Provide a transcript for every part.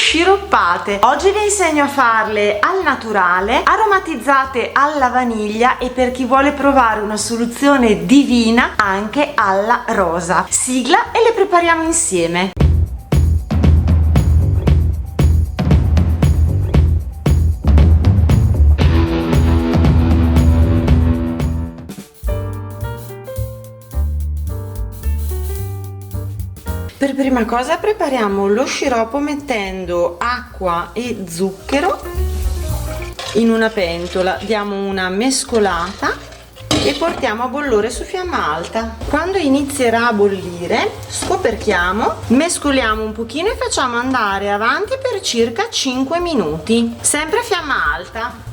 sciroppate. Oggi vi insegno a farle al naturale, aromatizzate alla vaniglia e per chi vuole provare una soluzione divina anche alla rosa. Sigla e le prepariamo insieme. Per prima cosa prepariamo lo sciroppo mettendo acqua e zucchero in una pentola, diamo una mescolata e portiamo a bollore su fiamma alta. Quando inizierà a bollire scoperchiamo, mescoliamo un pochino e facciamo andare avanti per circa 5 minuti, sempre a fiamma alta.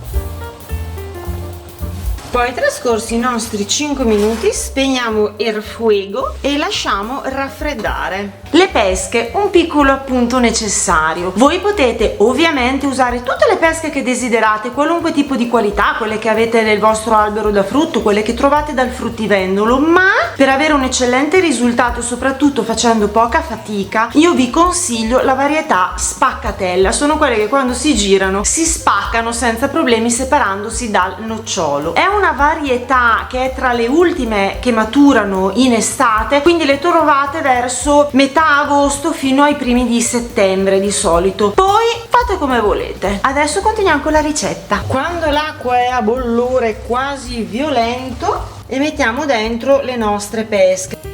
Poi, trascorsi i nostri 5 minuti, spegniamo il fuoco e lasciamo raffreddare. Le pesche, un piccolo appunto necessario. Voi potete ovviamente usare tutte le pesche che desiderate, qualunque tipo di qualità, quelle che avete nel vostro albero da frutto, quelle che trovate dal fruttivendolo, ma per avere un eccellente risultato, soprattutto facendo poca fatica, io vi consiglio la varietà spaccatella. Sono quelle che quando si girano si spaccano senza problemi separandosi dal nocciolo. È una varietà che è tra le ultime che maturano in estate, quindi le trovate verso metà agosto fino ai primi di settembre di solito. Poi fate come volete. Adesso continuiamo con la ricetta. Quando l'acqua è a bollore quasi violento e mettiamo dentro le nostre pesche.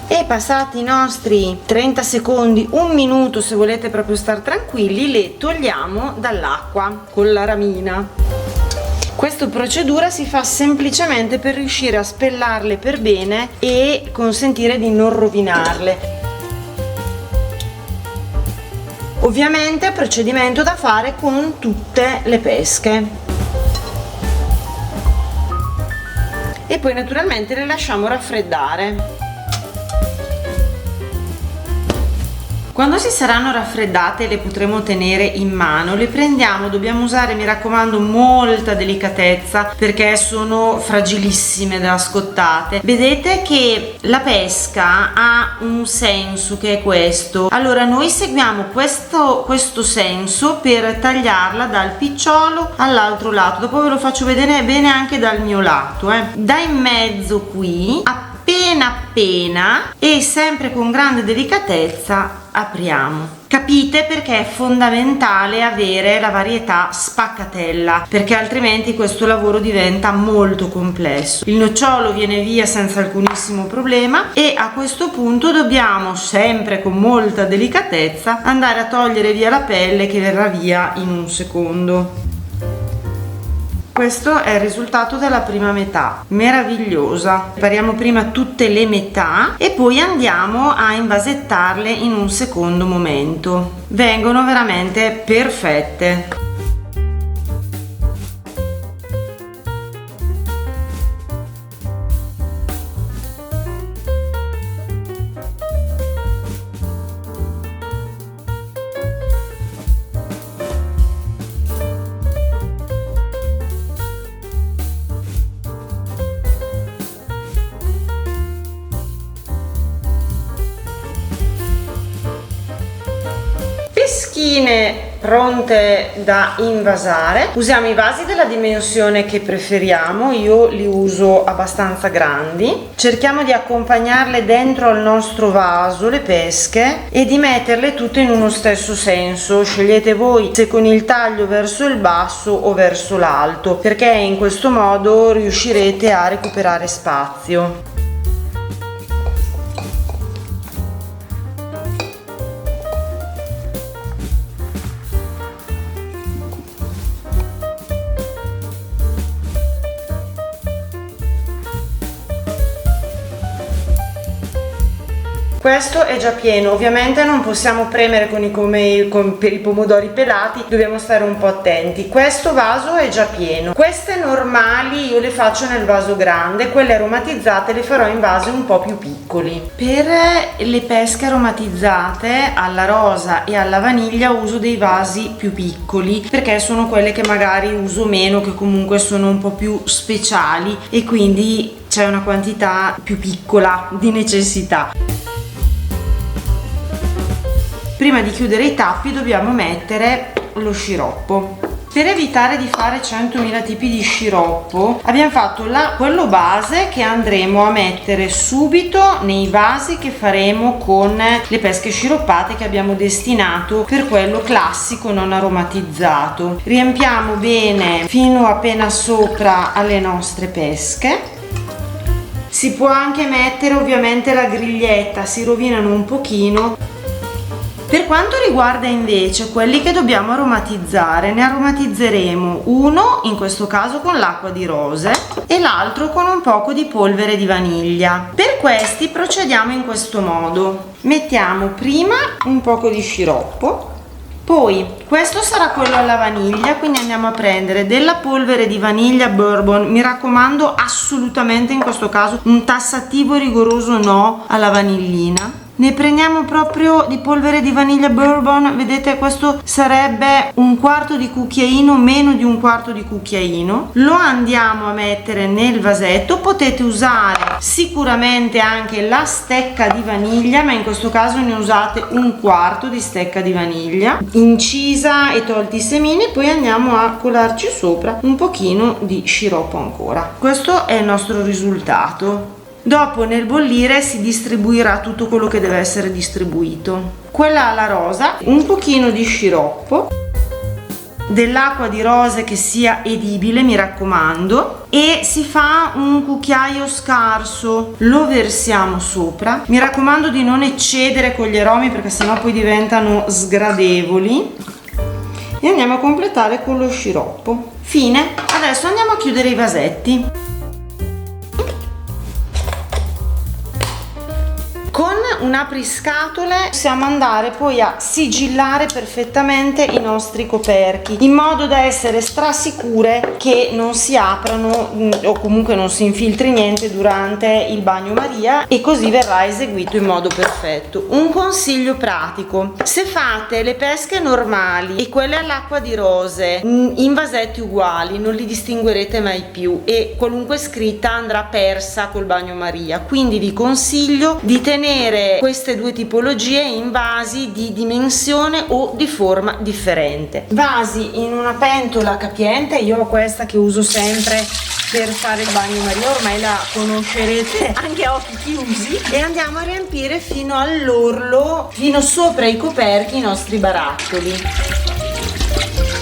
E passati i nostri 30 secondi, un minuto se volete proprio stare tranquilli, le togliamo dall'acqua con la ramina. Questa procedura si fa semplicemente per riuscire a spellarle per bene e consentire di non rovinarle. Ovviamente è un procedimento da fare con tutte le pesche. E poi naturalmente le lasciamo raffreddare. Quando si saranno raffreddate le potremo tenere in mano, le prendiamo, dobbiamo usare, mi raccomando, molta delicatezza perché sono fragilissime da scottate. Vedete che la pesca ha un senso che è questo. Allora noi seguiamo questo senso per tagliarla dal picciolo all'altro lato, dopo ve lo faccio vedere bene anche dal mio lato. Da in mezzo qui, appena e sempre con grande delicatezza apriamo. Capite perché è fondamentale avere la varietà spaccatella, perché altrimenti questo lavoro diventa molto complesso. Il nocciolo viene via senza alcunissimo problema e a questo punto dobbiamo sempre con molta delicatezza andare a togliere via la pelle che verrà via in un secondo. Questo è il risultato della prima metà, meravigliosa. Prepariamo prima tutte le metà e poi andiamo a invasettarle in un secondo momento. Vengono veramente perfette. Peschine pronte da invasare. Usiamo i vasi della dimensione che preferiamo, io li uso abbastanza grandi. Cerchiamo di accompagnarle dentro al nostro vaso le pesche e di metterle tutte in uno stesso senso. Scegliete voi se con il taglio verso il basso o verso l'alto, perché in questo modo riuscirete a recuperare spazio. questo è già pieno. Ovviamente non possiamo premere per i pomodori pelati, dobbiamo stare un po' attenti. Questo vaso è già pieno. Queste normali io le faccio nel vaso grande, quelle aromatizzate le farò in vasi un po' più piccoli. Per le pesche aromatizzate alla rosa e alla vaniglia uso dei vasi più piccoli, perché sono quelle che magari uso meno, che comunque sono un po' più speciali e quindi c'è una quantità più piccola di necessità. Prima di chiudere i tappi dobbiamo mettere lo sciroppo. Per evitare di fare 100.000 tipi di sciroppo abbiamo fatto quello base che andremo a mettere subito nei vasi che faremo con le pesche sciroppate che abbiamo destinato per quello classico non aromatizzato. Riempiamo bene fino appena sopra alle nostre pesche. Si può anche mettere ovviamente la griglietta, si rovinano un pochino. Per quanto riguarda invece quelli che dobbiamo aromatizzare, ne aromatizzeremo uno in questo caso con l'acqua di rose e l'altro con un poco di polvere di vaniglia. Per questi procediamo in questo modo: mettiamo prima un poco di sciroppo, poi questo sarà quello alla vaniglia, quindi andiamo a prendere della polvere di vaniglia bourbon. Mi raccomando, assolutamente in questo caso un tassativo rigoroso no alla vanillina. Ne prendiamo proprio di polvere di vaniglia bourbon, vedete, questo sarebbe un quarto di cucchiaino, meno di un quarto di cucchiaino. Lo andiamo a mettere nel vasetto. Potete usare sicuramente anche la stecca di vaniglia, ma in questo caso ne usate un quarto di stecca di vaniglia incisa e tolti i semini. Poi andiamo a colarci sopra un pochino di sciroppo ancora. Questo è il nostro risultato. Dopo nel bollire si distribuirà tutto quello che deve essere distribuito. Quella alla rosa, un pochino di sciroppo, dell'acqua di rose che sia edibile, mi raccomando, e si fa un cucchiaio scarso, lo versiamo sopra. Mi raccomando di non eccedere con gli aromi perché sennò poi diventano sgradevoli. E andiamo a completare con lo sciroppo. Fine. Adesso andiamo a chiudere i vasetti. Con un apriscatole possiamo andare poi a sigillare perfettamente i nostri coperchi in modo da essere strasicure che non si aprano o comunque non si infiltri niente durante il bagnomaria, e così verrà eseguito in modo perfetto. Un consiglio pratico: se fate le pesche normali e quelle all'acqua di rose in vasetti uguali non li distinguerete mai più e qualunque scritta andrà persa col bagnomaria, quindi vi consiglio di tenere queste due tipologie in vasi di dimensione o di forma differente. Vasi in una pentola capiente, io ho questa che uso sempre per fare il bagnomaria, ormai la conoscerete anche a occhi chiusi, e andiamo a riempire fino all'orlo, fino sopra i coperchi, i nostri barattoli.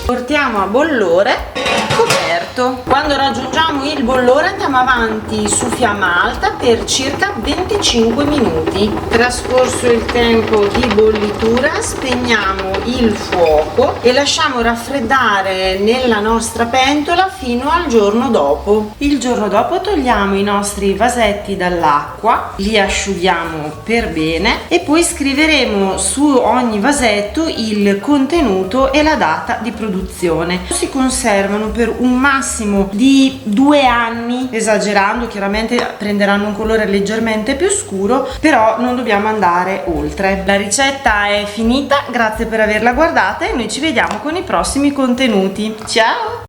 Portiamo a bollore, coperto. Quando raggiungiamo il bollore andiamo avanti su fiamma alta per circa 25 minuti. Trascorso il tempo di bollitura spegniamo il fuoco e lasciamo raffreddare nella nostra pentola fino al giorno dopo. Il giorno dopo togliamo i nostri vasetti dall'acqua, li asciughiamo per bene e poi scriveremo su ogni vasetto il contenuto e la data di produzione. Si conservano per un massimo di 2 anni, esagerando chiaramente prenderanno un colore leggermente più scuro, però non dobbiamo andare oltre. La ricetta è finita, grazie per averla guardata e noi ci vediamo con i prossimi contenuti. Ciao!